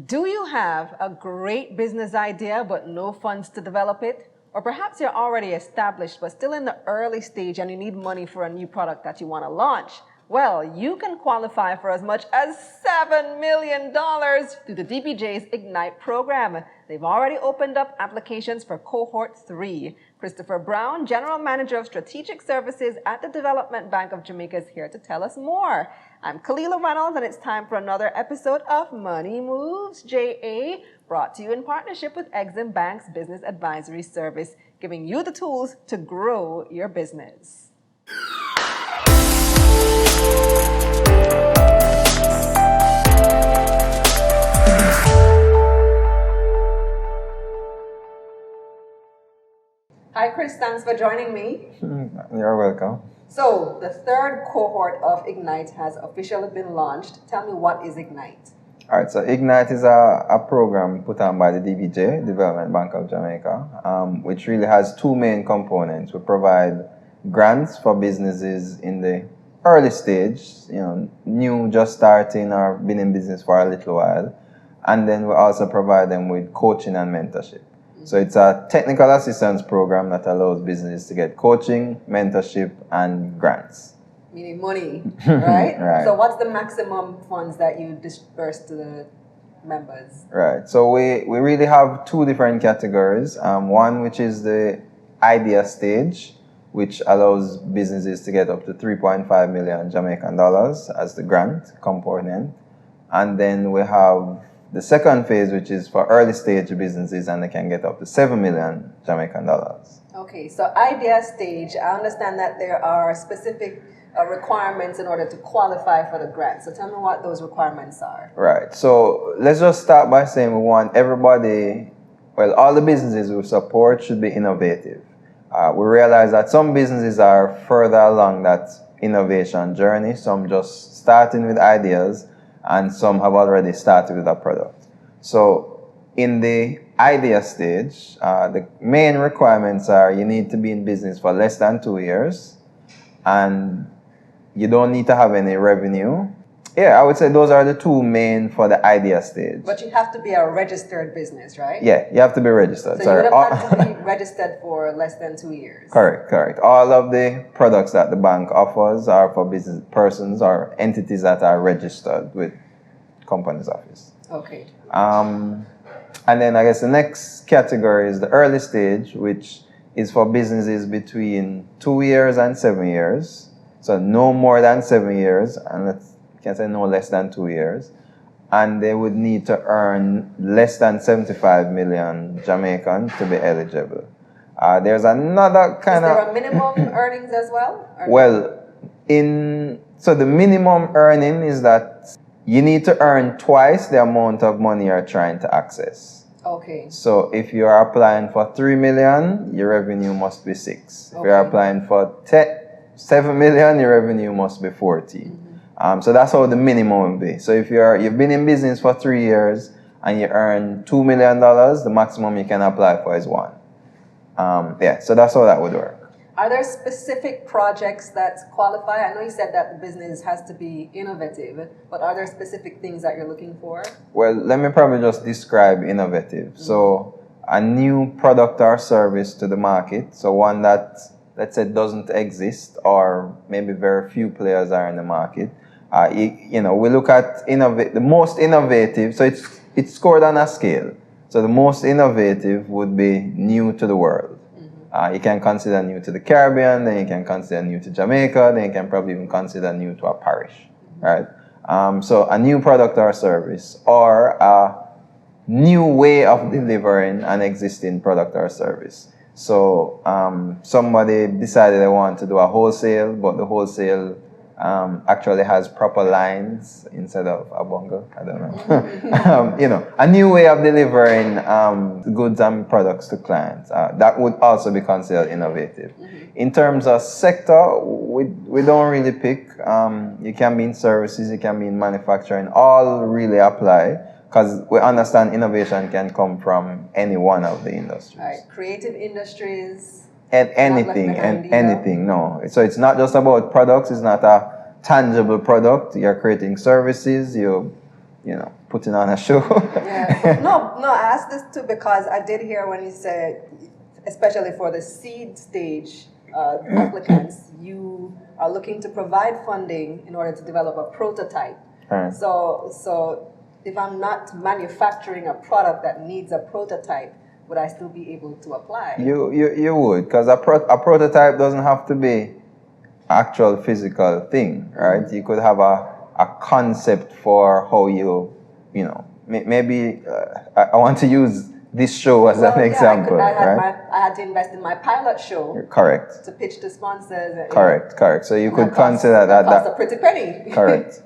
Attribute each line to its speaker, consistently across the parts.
Speaker 1: Do you have a great business idea but no funds to develop it? Or perhaps you're already established but still in the early stage and you need money for a new product that you want to launch? Well, you can qualify for as much as $7 million through the DBJ'S Ignite program. They've already opened up applications for cohort 3. Christopher Brown, General Manager of Strategic Services at the Development Bank of Jamaica, is here to tell us more. I'm Kalila Reynolds, and it's time for another episode of Money Moves JA, brought to you in partnership with Exim Bank's Business Advisory Service, giving you the tools to grow your business. Hi, Chris. Thanks for joining me.
Speaker 2: You're welcome.
Speaker 1: So, the third cohort of Ignite has officially been launched. Tell me, what is Ignite?
Speaker 2: All right, so Ignite is a program put on by the DBJ, Development Bank of Jamaica, which really has two main components. We provide grants for businesses in the early stage, new, just starting or been in business for a little while. And then we also provide them with coaching and mentorship. So it's a technical assistance program that allows businesses to get coaching, mentorship, and grants.
Speaker 1: Meaning money, right?
Speaker 2: Right.
Speaker 1: So what's the maximum funds that you disperse to the members?
Speaker 2: Right. So we really have two different categories. One, which is the idea stage, which allows businesses to get up to 3.5 million Jamaican dollars as the grant component. And then we have the second phase, which is for early stage businesses, and they can get up to 7 million Jamaican dollars.
Speaker 1: Okay, so idea stage, I understand that there are specific requirements in order to qualify for the grant. So tell me what those requirements are.
Speaker 2: Right, so let's just start by saying we want everybody, all the businesses we support should be innovative. We realize that some businesses are further along that innovation journey, some just starting with ideas, and some have already started with a product. So in the idea stage, the main requirements are you need to be in business for less than 2 years, and you don't need to have any revenue. Yeah, I would say those are the two main for the idea stage.
Speaker 1: But you have to be a registered business, right?
Speaker 2: Yeah, you have to be registered.
Speaker 1: So you would have had to be registered for less than 2 years.
Speaker 2: Correct. All of the products that the bank offers are for business persons or entities that are registered with company's office.
Speaker 1: Okay.
Speaker 2: And then I guess the next category is the early stage, which is for businesses between 2 years and 7 years. So no more than 7 years, and can say no less than 2 years, and they would need to earn less than 75 million Jamaican to be eligible. There's another kind of...
Speaker 1: Is there a minimum earnings as well?
Speaker 2: So the minimum earning is that you need to earn twice the amount of money you're trying to access.
Speaker 1: Okay.
Speaker 2: So if you are applying for 3 million, your revenue must be 6. If you're applying for 7 million, your revenue must be 40. Mm-hmm. So that's how the minimum will be. So if you've been in business for 3 years and you earn $2 million, the maximum you can apply for is 1. So that's how that would work.
Speaker 1: Are there specific projects that qualify? I know you said that the business has to be innovative, but are there specific things that you're looking for? Well,
Speaker 2: let me probably just describe innovative. Mm-hmm. So a new product or service to the market, so one that, let's say, doesn't exist or maybe very few players are in the market. We look at the most innovative, so it's scored on a scale. So the most innovative would be new to the world. Mm-hmm. You can consider new to the Caribbean, then you can consider new to Jamaica, then you can probably even consider new to a parish, right? So a new product or service, or a new way of delivering an existing product or service. So somebody decided they want to do a wholesale, but the wholesale actually has proper lines instead of a bungle. I don't know. A new way of delivering goods and products to clients. That would also be considered innovative. Mm-hmm. In terms of sector, we don't really pick. You can be in services, you can be in manufacturing. All really apply, because we understand innovation can come from any one of the industries.
Speaker 1: Right. Creative industries.
Speaker 2: And anything, no. So it's not just about products, it's not a tangible product. You're creating services, putting on a show.
Speaker 1: Yeah. No, I asked this too because I did hear when you said, especially for the seed stage applicants, you are looking to provide funding in order to develop a prototype.
Speaker 2: Right.
Speaker 1: So if I'm not manufacturing a product that needs a prototype, would I still be able to apply?
Speaker 2: You would, because a prototype doesn't have to be actual physical thing, right? You could have a concept for how you know, maybe I want to use this show as an example, right?
Speaker 1: I had to invest in my pilot show.
Speaker 2: Correct.
Speaker 1: To pitch to sponsors.
Speaker 2: Correct. So you could consider that.
Speaker 1: That costs a pretty penny.
Speaker 2: Correct.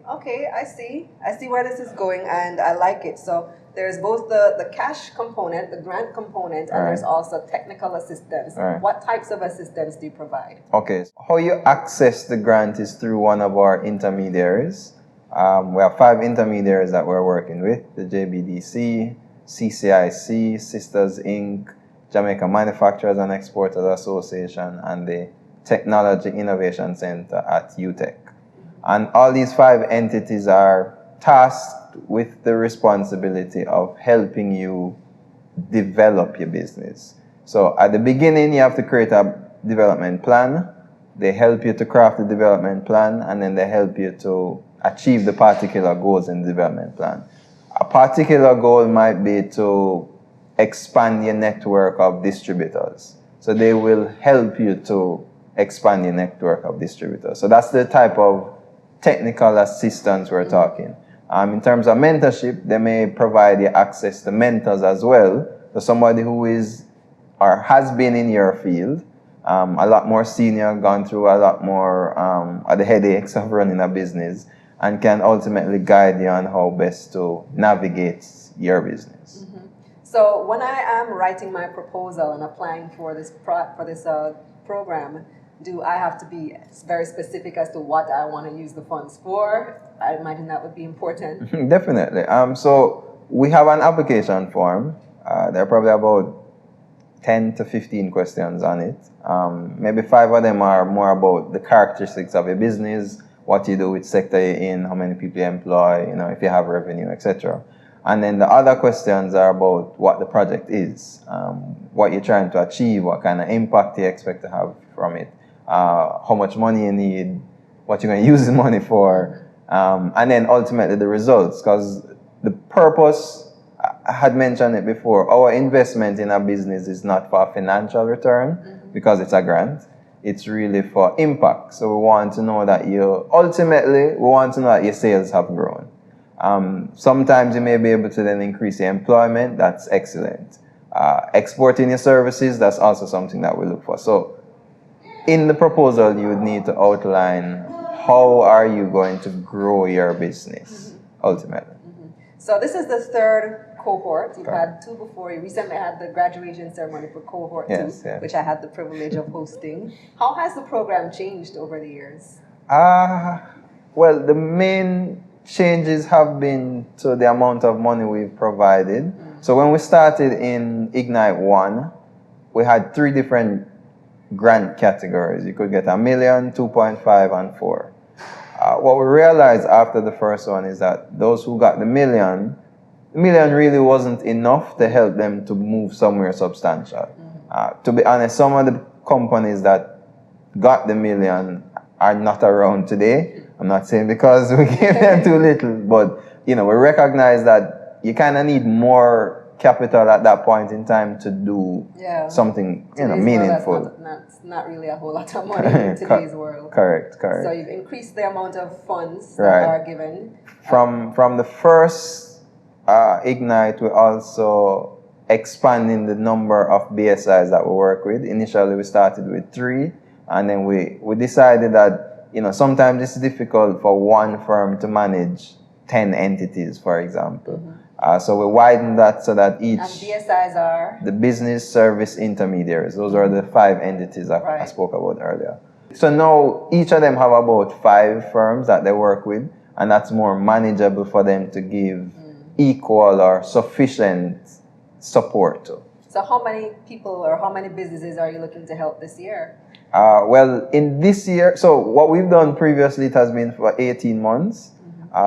Speaker 1: Okay, I see where this is going, and I like it. So there's both the cash component, the grant component, and there's also technical assistance. What types of assistance do you provide?
Speaker 2: Okay, so how you access the grant is through one of our intermediaries. We have 5 intermediaries that we're working with: the JBDC, CCIC, Sisters Inc., Jamaica Manufacturers and Exporters Association, and the Technology Innovation Center at UTech. And all these 5 entities are tasked with the responsibility of helping you develop your business. So at the beginning, you have to create a development plan. They help you to craft the development plan, and then they help you to achieve the particular goals in the development plan. A particular goal might be to expand your network of distributors. So they will help you to expand your network of distributors. So that's the type of technical assistance we're talking. In terms of mentorship, they may provide you access to mentors as well. So somebody who is or has been in your field, a lot more senior, gone through a lot more of the headaches of running a business, and can ultimately guide you on how best to navigate your business.
Speaker 1: So when I am writing my proposal and applying for this program, do I have to be very specific as to what I want to use the funds for? I imagine that would be important.
Speaker 2: Definitely. So we have an application form. There are probably about 10 to 15 questions on it. Maybe 5 of them are more about the characteristics of your business, what you do, which sector you're in, how many people you employ, you know, if you have revenue, etc. And then the other questions are about what the project is, what you're trying to achieve, what kind of impact you expect to have from it, how much money you need, what you're going to use the money for, and then ultimately the results. Because the purpose, I had mentioned it before, our investment in a business is not for financial return because it's a grant. It's really for impact. So we want to know that ultimately, we want to know that your sales have grown. Sometimes you may be able to then increase your employment. That's excellent. Exporting your services, that's also something that we look for. So in the proposal, you would need to outline how are you going to grow your business, ultimately.
Speaker 1: So this is the 3rd cohort. You've had 2 before. You recently had the graduation ceremony for cohort 2, which I had the privilege of hosting. How has the program changed over the years?
Speaker 2: Well, the main changes have been to the amount of money we've provided. So when we started in Ignite 1, we had 3 different grant categories. You could get $1 million, 2.5, and 4. What we realized after the first one is that those who got the million really wasn't enough to help them to move somewhere substantial. To be honest, some of the companies that got the million are not around today. I'm not saying because we gave them too little, but you know, we recognize that you kind of need more capital at that point in time to do something, you know, meaningful.
Speaker 1: That's not really a whole lot of money in today's world.
Speaker 2: Correct.
Speaker 1: So you've increased the amount of funds that are given.
Speaker 2: From the first Ignite, we also expanding the number of BSIs that we work with. Initially, we started with 3, and then we decided that, you know, sometimes it's difficult for one firm to manage 10 entities, for example. So we widened that so that each... And
Speaker 1: BSIs are?
Speaker 2: The business service intermediaries. Those are the 5 entities I spoke about earlier. So now each of them have about 5 firms that they work with, and that's more manageable for them to give equal or sufficient support to.
Speaker 1: So how many people or how many businesses are you looking to help this year?
Speaker 2: Well, in this year, so what we've done previously, it has been for 18 months.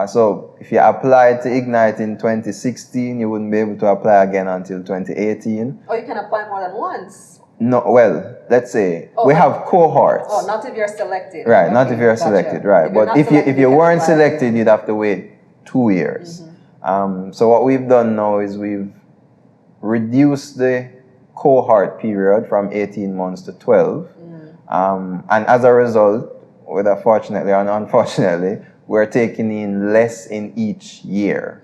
Speaker 2: So if you applied to Ignite in 2016, you wouldn't be able to apply again until 2018.
Speaker 1: Oh, you can apply more than once?
Speaker 2: No, well, let's say we have cohorts.
Speaker 1: Oh, not if you're selected.
Speaker 2: Right, not if you're selected, right. But if you weren't selected, you'd have to wait 2 years. So what we've done now is we've reduced the cohort period from 18 months to 12. And as a result, whether fortunately or unfortunately, we're taking in less in each year.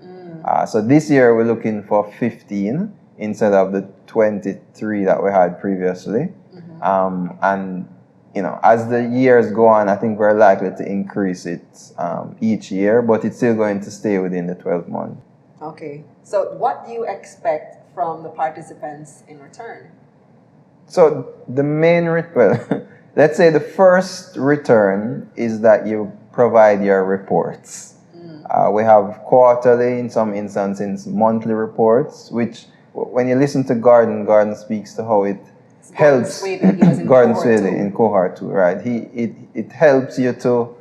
Speaker 2: So this year we're looking for 15 instead of the 23 that we had previously. And you know, as the years go on, I think we're likely to increase it each year, but it's still going to stay within the 12 month.
Speaker 1: Okay. So what do you expect from the participants in return?
Speaker 2: So the main, let's say the first return is that you provide your reports. We have quarterly, in some instances, monthly reports, which when you listen to Gordon speaks to how it helps. Gordon Swaley in cohort 2, right? It helps you to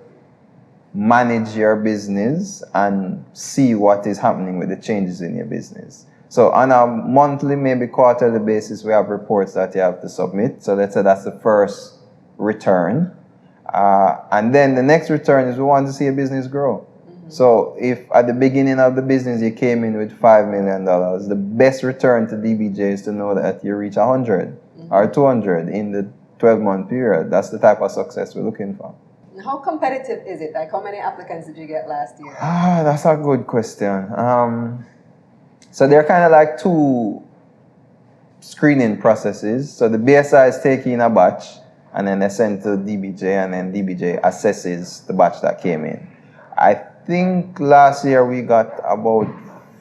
Speaker 2: manage your business and see what is happening with the changes in your business. So on a monthly, maybe quarterly basis, we have reports that you have to submit. So let's say that's the first return. And then the next return is we want to see a business grow. So if at the beginning of the business you came in with $5 million, the best return to DBJ is to know that you reach 100 or 200 in the 12-month period. That's the type of success we're looking for.
Speaker 1: How competitive is it? Like, how many applicants did you get last year?
Speaker 2: That's a good question. So there are kind of like two screening processes. So the BSI is taking a batch and then they send to DBJ, and then DBJ assesses the batch that came in. I think last year we got about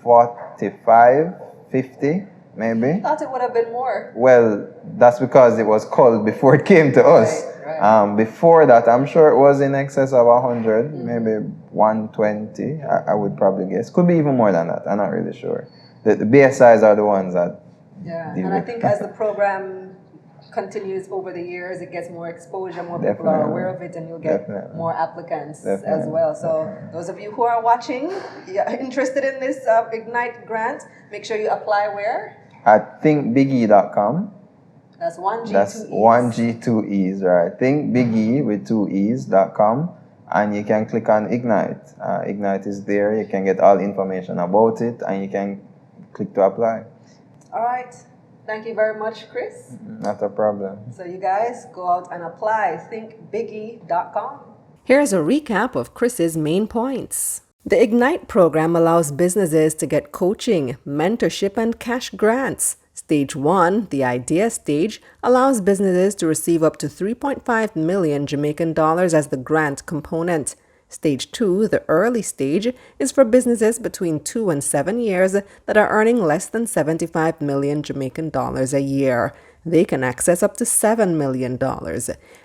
Speaker 2: 45, 50 maybe.
Speaker 1: I thought it would have been more.
Speaker 2: Well, that's because it was called before it came to us. Right. Before that, I'm sure it was in excess of 100, maybe 120, I would probably guess. Could be even more than that, I'm not really sure. The BSIs are the ones that...
Speaker 1: Yeah, and I think as the program continues over the years, it gets more exposure, more people are aware of it, and you'll get more applicants as well. So those of you who are watching, interested in this Ignite grant, make sure you apply where? At
Speaker 2: thinkbige.com.
Speaker 1: That's 1G,
Speaker 2: That's
Speaker 1: 2 E's.
Speaker 2: 1G, 2 E's, right? thinkbige with 2 E's.com, and you can click on Ignite. Ignite is there. You can get all information about it, and you can click to apply.
Speaker 1: All right. Thank you very much, Chris.
Speaker 2: Not a problem.
Speaker 1: So you guys go out and apply. thinkbige.com.
Speaker 3: Here's a recap of Chris's main points. The Ignite program allows businesses to get coaching, mentorship, and cash grants. Stage 1, the idea stage, allows businesses to receive up to 3.5 million Jamaican dollars as the grant component. Stage 2, the early stage, is for businesses between 2 and 7 years that are earning less than 75 million Jamaican dollars a year. They can access up to $7 million.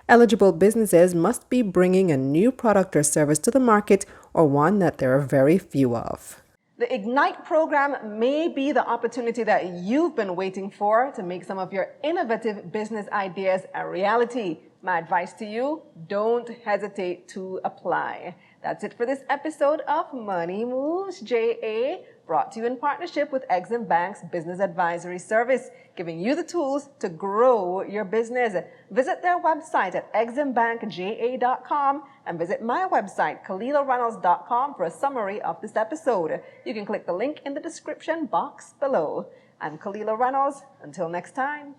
Speaker 3: Eligible businesses must be bringing a new product or service to the market or one that there are very few of.
Speaker 1: The Ignite program may be the opportunity that you've been waiting for to make some of your innovative business ideas a reality. My advice to you, don't hesitate to apply. That's it for this episode of MoneyMovesJa, brought to you in partnership with Exim Bank's Business Advisory Service, giving you the tools to grow your business. Visit their website at eximbankja.com and visit my website, KalilaReynolds.com, for a summary of this episode. You can click the link in the description box below. I'm Kalila Reynolds. Until next time.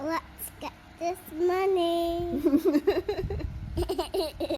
Speaker 4: Let's get this money.